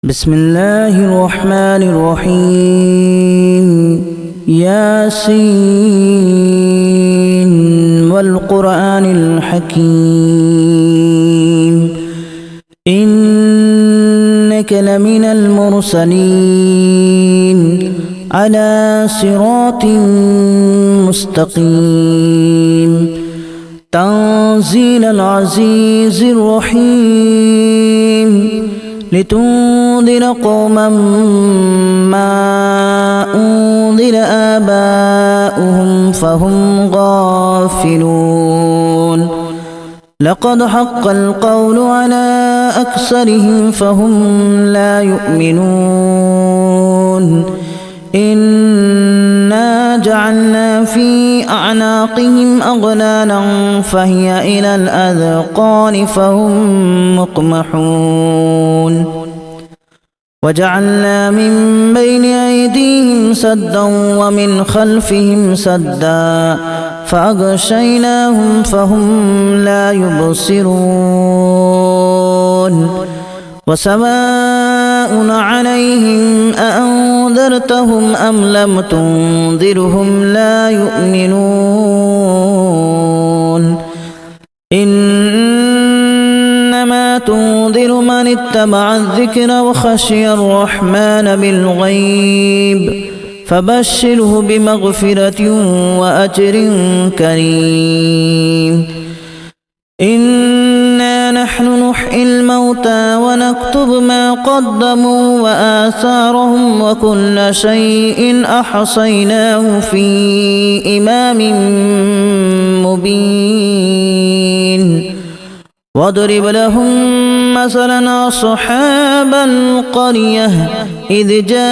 بسم الله الرحمن الرحيم ياسين والقرآن الحكيم إنك لمن المرسلين على صراط مستقيم تنزيل العزيز الرحيم لتنذر قوما ما أنذر آباؤهم فهم غافلون لقد حق القول على أكثرهم فهم لا يؤمنون إنا جعلنا في أعناقهم أغلالا فهي إلى الأذقان فهم مقمحون وجعلنا من بين أيديهم سدا ومن خلفهم سدا فأغشيناهم فهم لا يبصرون وسواء عليهم أأنذرتهم أم لم تنذرهم لا يؤمنون إنما تنذر من اتبع الذكر وخشي الرحمن بالغيب فبشره بمغفرة وأجر كريم إنا نحن نحيي الموتى ونكتب ما قدموا وآثارهم وكل شيء أحصيناه في إمام مبين واضرب لهم مثلا أصحاب القرية إذ جاءها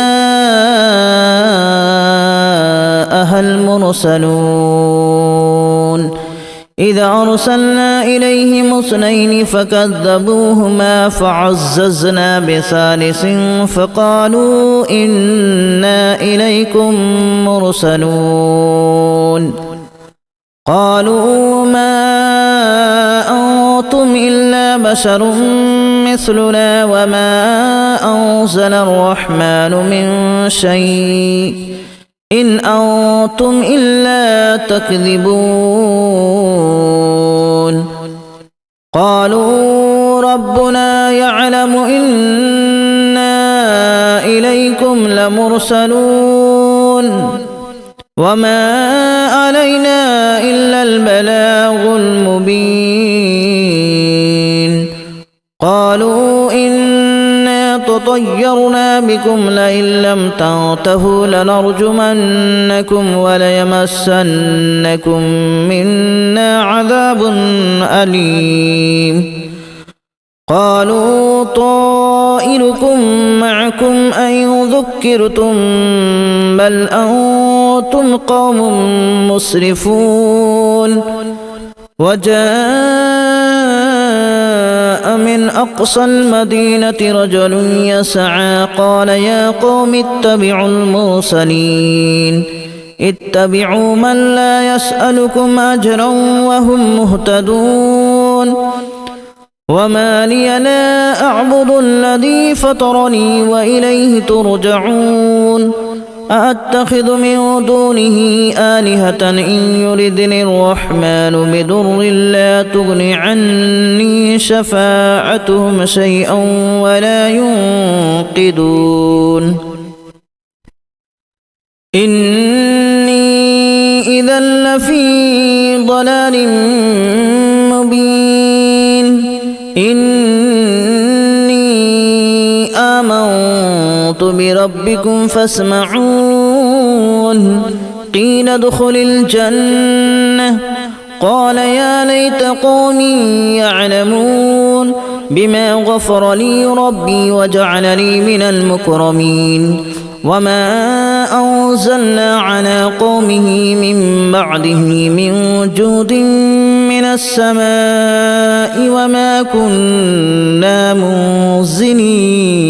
المرسلون إذا أرسلنا إليهم اثنين فكذبوهما فعززنا بثالث فقالوا إنا إليكم مرسلون قالوا ما أنتم إلا بشر مثلنا وما أنزل الرحمن من شيء إن أنتم إلا تكذبون قالوا ربنا يعلم إنا إليكم لمرسلون وما علينا إلا البلاغ المبين قالوا إنا تطيرنا بكم لئن لم تنتهوا لنرجمنكم وليمسنكم منا عذاب أليم قالوا طائركم معكم أن ذكرتم بل أنتم قوم مسرفون وجاء من أقصى المدينة رجل يسعى قال يا قوم اتبعوا المرسلين اتبعوا من لا يسألكم أجرا وهم مهتدون وما لي لا أعبد الذي فطرني وإليه ترجعون أأتخذ من دونه آلهة إن يردني الرحمن بضر لا تغن عني شفاعتهم شيئا ولا ينقذون إني إذا لفي ضلال مبين إني آمنت بربكم فاسمعون قيل ادخل الجنة قال يا ليت قومي يعلمون بما غفر لي ربي وجعلني من المكرمين وما أنزلنا على قومه من بعده من جود من السماء وما كنا منزلين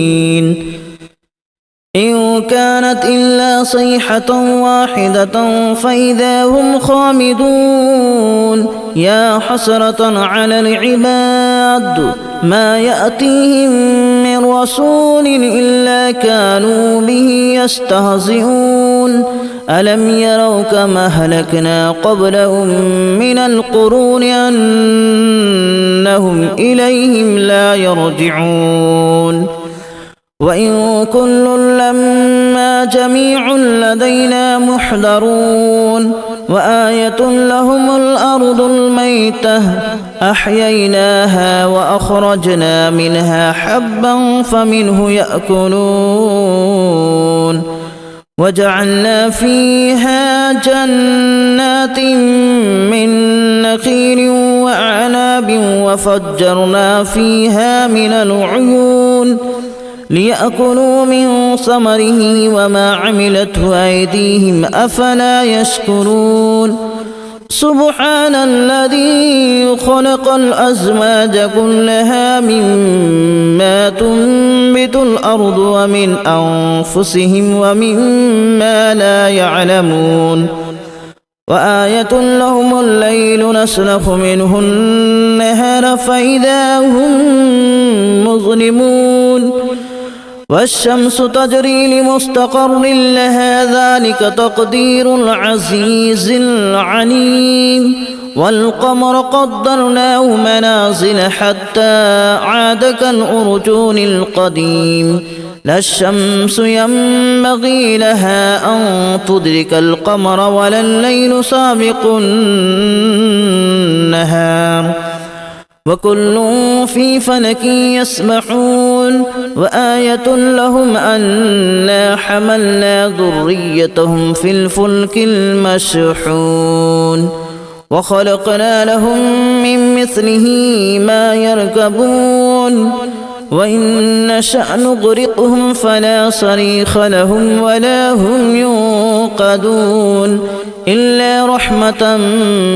إن كانت إلا صيحة واحدة فإذا هم خامدون يا حسرة على العباد ما يأتيهم من رسول إلا كانوا به يستهزئون ألم يروا كما أهلكنا قبلهم من القرون أنهم إليهم لا يرجعون وإن كل لما جميع لدينا محضرون وآية لهم الأرض الميتة أحييناها وأخرجنا منها حبا فمنه يأكلون وجعلنا فيها جنات من نخيل وأعناب وفجرنا فيها من العيون ليأكلوا من ثمره وما عملته أيديهم أفلا يشكرون سبحان الذي خلق الأزواج كلها مما تنبت الأرض ومن أنفسهم ومما لا يعلمون وآية لهم الليل نسلخ منه النهار فإذا هم مظلمون والشمس تجري لمستقر لها ذلك تقدير العزيز العليم والقمر قدرناه منازل حتى عاد كالأرجون القديم لا الشمس ينبغي لها أن تدرك القمر ولا الليل سابق النهار وكل في فلك يسبحون وآية لهم أنا حملنا ذريتهم في الفلك المشحون وخلقنا لهم من مثله ما يركبون وإن نشأ نغرقهم فلا صريخ لهم ولا هم ينقذون إلا رحمة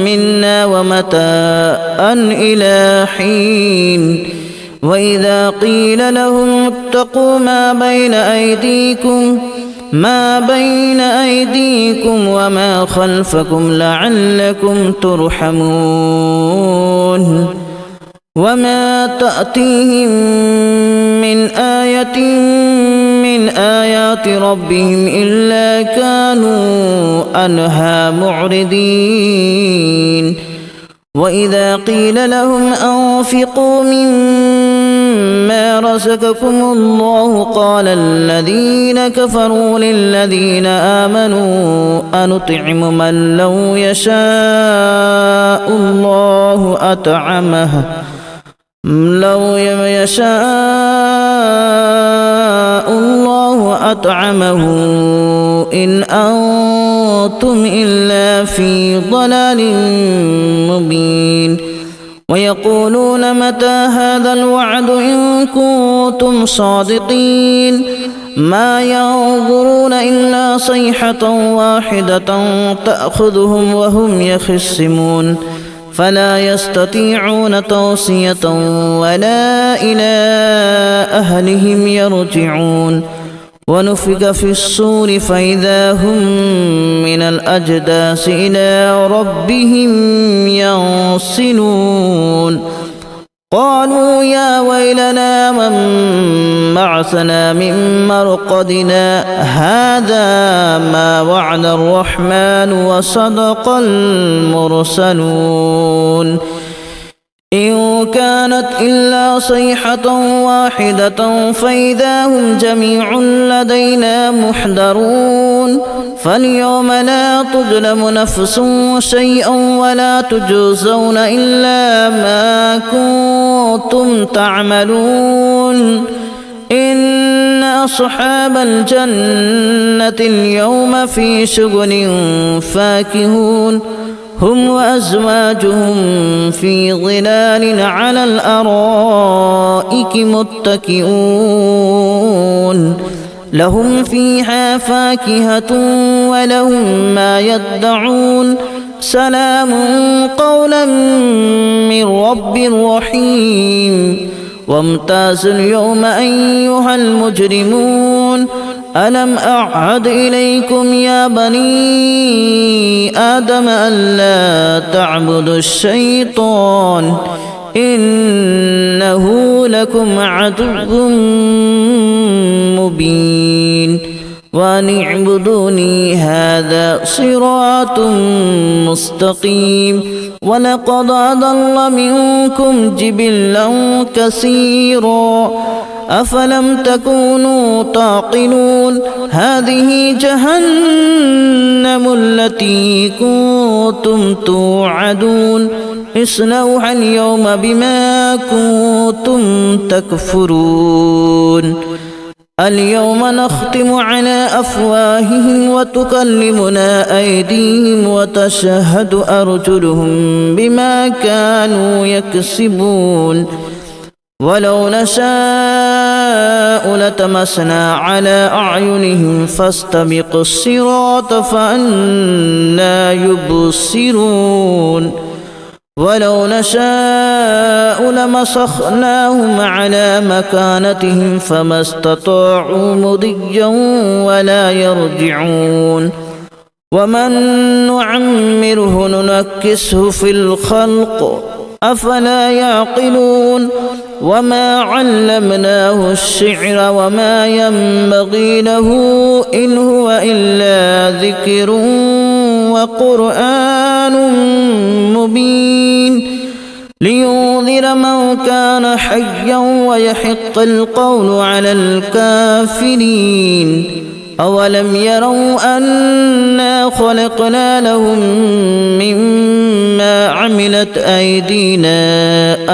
منا ومتاعا إلى حين وإذا قيل لهم اتقوا ما بين أيديكم وما خلفكم لعلكم ترحمون وما تأتيهم من آية من آيات ربهم إلا كانوا عنها معرضين وإذا قيل لهم أنفقوا مما رزقكم الله قال الذين كفروا للذين آمنوا أنطعم من لو يشاء الله أطعمه إن أنتم إلا في ضلال مبين ويقولون متى هذا الوعد إن كنتم صادقين ما ينظرون إلا صيحة واحدة تأخذهم وهم يخصمون فلا يستطيعون توصية ولا إلى أهلهم يرجعون ونفخ في الصور فإذا هم من الأجداث إلى ربهم ينسلون قالوا يا ويلنا من بعثنا من مرقدنا هذا ما وعد الرحمن وصدق المرسلون إن كانت إلا صيحة واحدة فإذا هم جميع لدينا محضرون فاليوم لا تظلم نفس شيئا ولا تجزون إلا ما كنتم تعملون إن أصحاب الجنة اليوم في شغل فاكهون هم وأزواجهم في ظلال على الأرائك متكئون لهم فيها فاكهة ولهم ما يدعون سلام قولا من رب رحيم وامتازوا اليوم أيها المجرمون ألم أعهد إليكم يا بني آدم ألا تعبدوا الشيطان إنه لكم عدو مبين وأن اعبدوني هذا صراط مستقيم ولقد أضل منكم جبلا كثيرا أفلم تكونوا تعقلون هذه جهنم التي كنتم توعدون اصلوها اليوم بما كنتم تكفرون اليوم نختم على أفواههم وتكلمنا أيديهم وتشهد أرجلهم بما كانوا يكسبون ولو نشاء لتمسنا على أعينهم فاستبقوا الصراط فأنى يبصرون ولو نشاء لمسخناهم على مكانتهم فما استطاعوا مضيا ولا يرجعون ومن نعمره ننكسه في الخلق أفلا يعقلون وما علمناه الشعر وما ينبغي له إن هو إلا ذكر وقرآن مبين لينذر من كان حيا ويحق القول على الكافرين أولم يروا أنا خلقنا لهم مما عملت أيدينا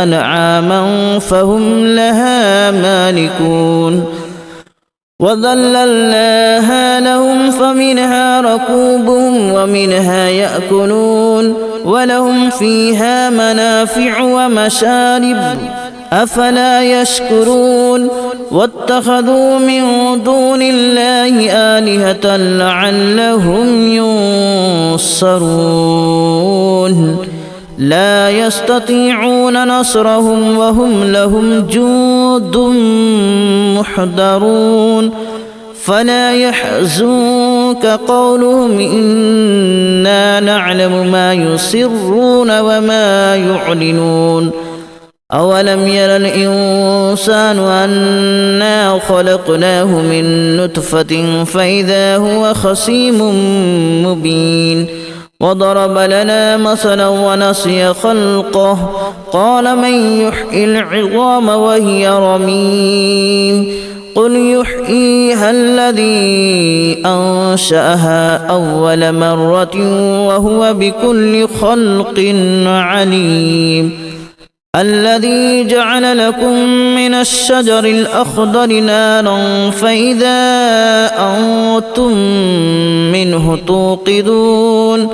أنعاما فهم لها مالكون وذللناها لهم فمنها ركوبهم ومنها يأكلون ولهم فيها منافع ومشارب أفلا يشكرون واتخذوا من دون الله آلهة لعلهم ينصرون لا يستطيعون نصرهم وهم لهم جند محضرون فلا يحزنك قولهم إنا نعلم ما يسرون وما يعلنون أولم ير الإنسان أنا خلقناه من نطفة فإذا هو خصيم مبين وضرب لنا مثلا ونسي خلقه قال من يحيي العظام وهي رميم قل يحييها الذي أنشأها أول مرة وهو بكل خلق عليم الذي جعل لكم من الشجر الأخضر نارا فإذا أنتم منه توقدون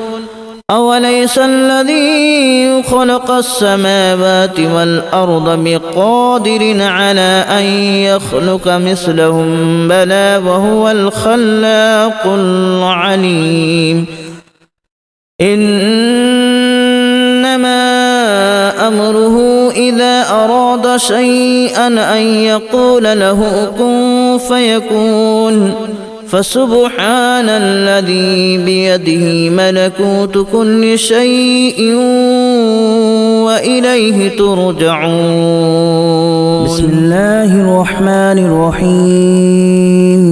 أوليس الذي خلق السماوات والأرض بقادر على أن يخلق مثلهم بلى وهو الخلاق العليم إنما أمره إذا أراد شيئا أن يقول له كن فيكون فسبحان الذي بيده ملكوت كل شيء وإليه ترجعون بسم الله الرحمن الرحيم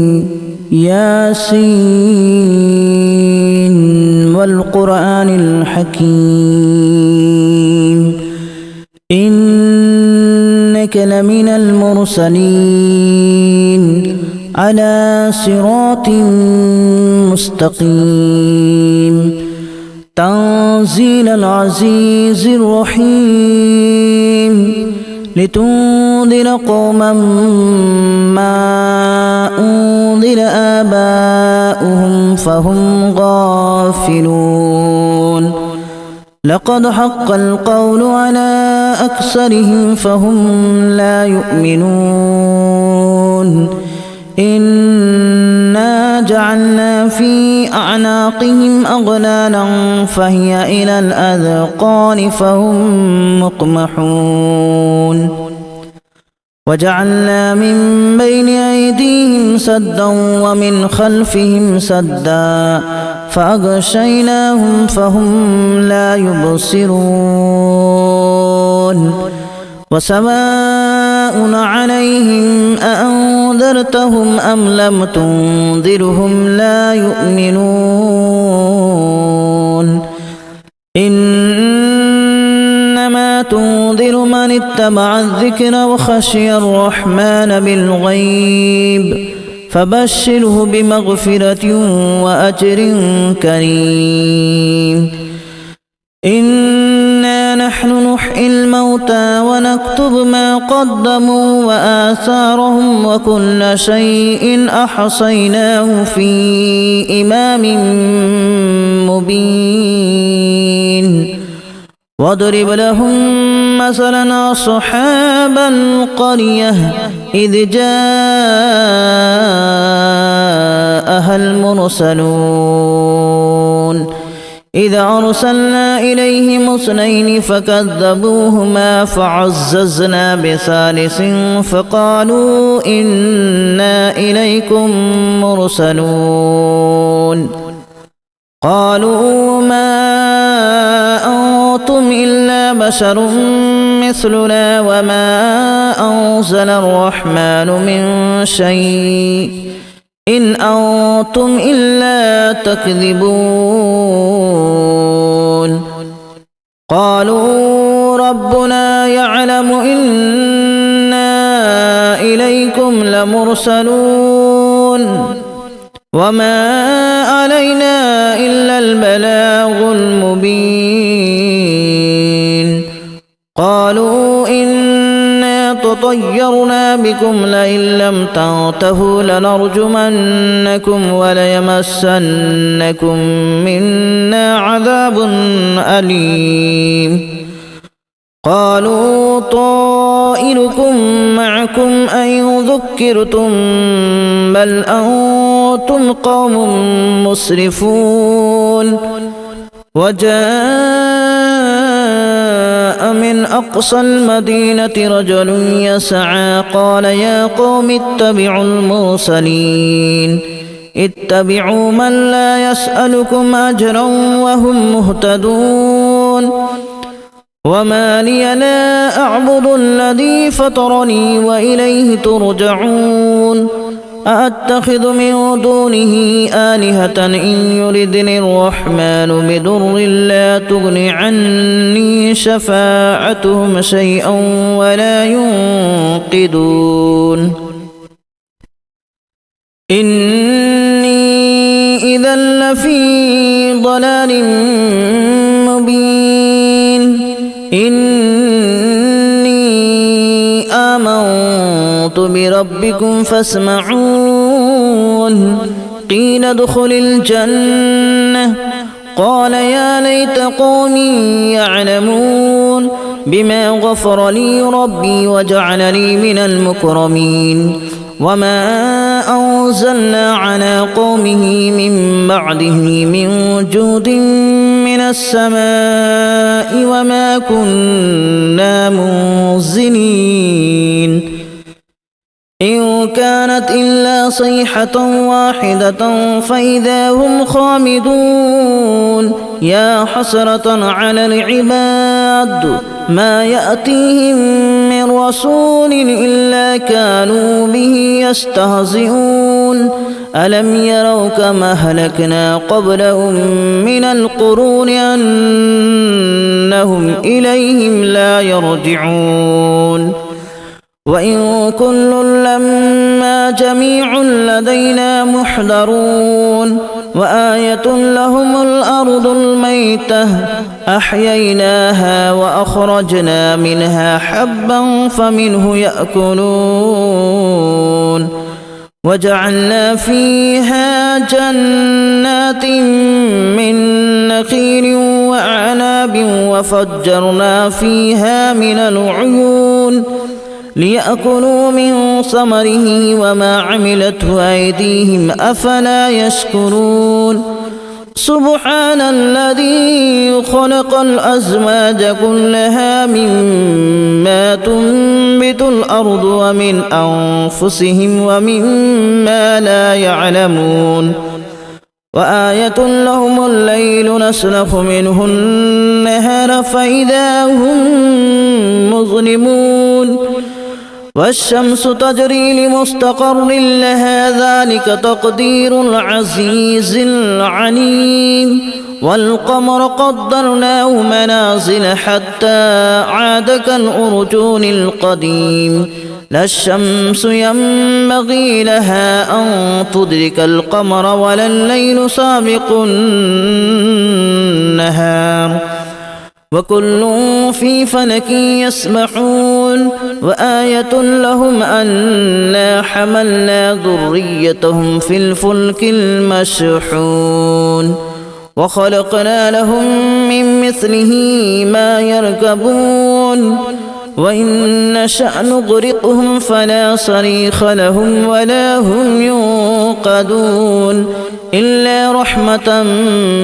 ياسين والقرآن الحكيم إنك لمن المرسلين على صراط مستقيم تنزيل العزيز الرحيم لتنذر قوما ما أنذر آباؤهم فهم غافلون لقد حق القول على أكثرهم فهم لا يؤمنون إنا جعلنا في أعناقهم أغلالا فهي إلى الأذقان فهم مقمحون وجعلنا من بين أيديهم سدا ومن خلفهم سدا فأغشيناهم فهم لا يبصرون وسواء عليهم أأنذرتهم أم لم تنذرهم لا يؤمنون إنما تنذر من اتبع الذكر وخشي الرحمن بالغيب فبشره بمغفرة وأجر كريم إنا نحن نحيي الموتى ونكتب ما قدموا وآثارهم وكل شيء أحصيناه في إمام مبين واضرب لهم مثلا أصحاب القرية إذ جاءها المرسلون إذا أرسلنا إليهم اثنين فكذبوهما فعززنا بثالث فقالوا إنا إليكم مرسلون قالوا ما أنتم إلا بشر مثلنا وما أنزل الرحمن من شيء إن أنتم إلا تكذبون قالوا ربنا يعلم إنا إليكم لمرسلون وما علينا إلا البلاغ المبين قالوا إنا تطيرنا بكم لئن لم تنتهوا لنرجمنكم وليمسنكم منا عذاب أليم قالوا طائركم معكم أن ذكرتم بل أنتم قوم مسرفون وجاء من أقصى المدينة رجل يسعى قال يا قوم اتبعوا المرسلين اتبعوا من لا يسألكم أجرا وهم مهتدون وما لي لا أعبد الذي فطرني وإليه ترجعون أأتخذ من دونه آلهة إن يردني الرحمن بضر لا تغن عني شفاعتهم شيئا ولا ينقذون إني إذا لفي ضلال مبين إني آمنت بربكم فاسمعون قيل ادخل الجنة قال يا ليت قومي يعلمون بما غفر لي ربي وجعلني من المكرمين وما أنزلنا على قومه من بعده من جود من السماء وما كنا منزلين إن كانت إلا صيحة واحدة فإذا هم خامدون يا حسرة على العباد ما يأتيهم من رسول إلا كانوا به يستهزئون ألم يروا كما أهلكنا قبلهم من القرون أنهم إليهم لا يرجعون وإن كل لما جميع لدينا محضرون وآية لهم الأرض الميتة أحييناها وأخرجنا منها حبا فمنه يأكلون وجعلنا فيها جنات من نخيل وأعناب وفجرنا فيها من العيون ليأكلوا من ثمره وما عملته أيديهم أفلا يشكرون سبحان الذي خلق الأزواج كلها مما تنبت الأرض ومن أنفسهم ومما لا يعلمون وآية لهم الليل نسلخ منه النهار فإذا هم مظلمون والشمس تجري لمستقر لها ذلك تقدير العزيز العليم والقمر قدرناه منازل حتى عاد كالأرجون القديم لا الشمس ينبغي لها أن تدرك القمر ولا الليل سابق النهار وكل في فلك يسبحون وآية لهم أنا حملنا ذريتهم في الفلك المشحون وخلقنا لهم من مثله ما يركبون وإن نشأ نغرقهم فلا صريخ لهم ولا هم ينقذون إلا رحمة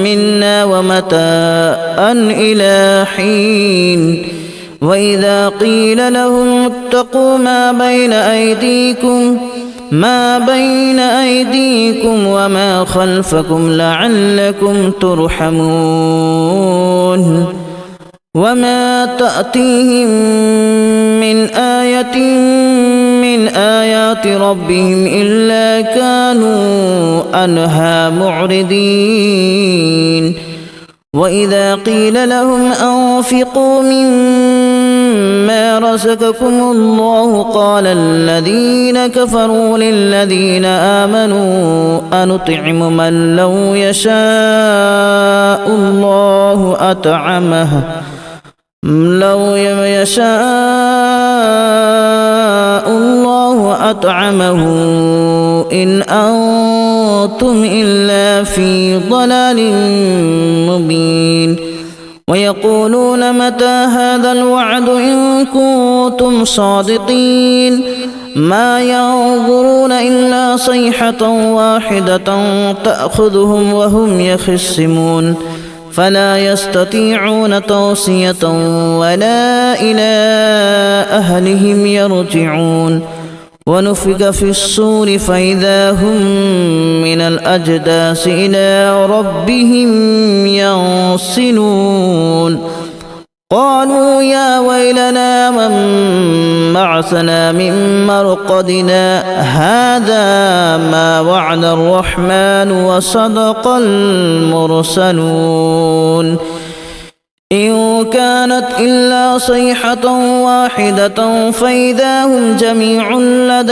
منا ومتاعا إلى حين وإذا قيل لهم اتقوا ما بين أيديكم وما خلفكم لعلكم ترحمون وما تأتيهم من آية من آيات ربهم إلا كانوا عنها معرضين وإذا قيل لهم أنفقوا مما رزقكم الله قال الذين كفروا للذين آمنوا أنطعم من لو يشاء الله أطعمه إن أنتم إلا في ضلال مبين ويقولون متى هذا الوعد إن كنتم صادقين ما ينظرون إلا صيحة واحدة تأخذهم وهم يخصمون فلا يستطيعون توصية ولا إلى أهلهم يرجعون ونفخ في الصور فإذا هم من الأجداث إلى ربهم ينسلون قالوا يا ويلنا من بعثنا من مرقدنا هذا ما وعد الرحمن وصدق المرسلون إن كانت إلا صيحة واحدة فإذا هم جميع لدينا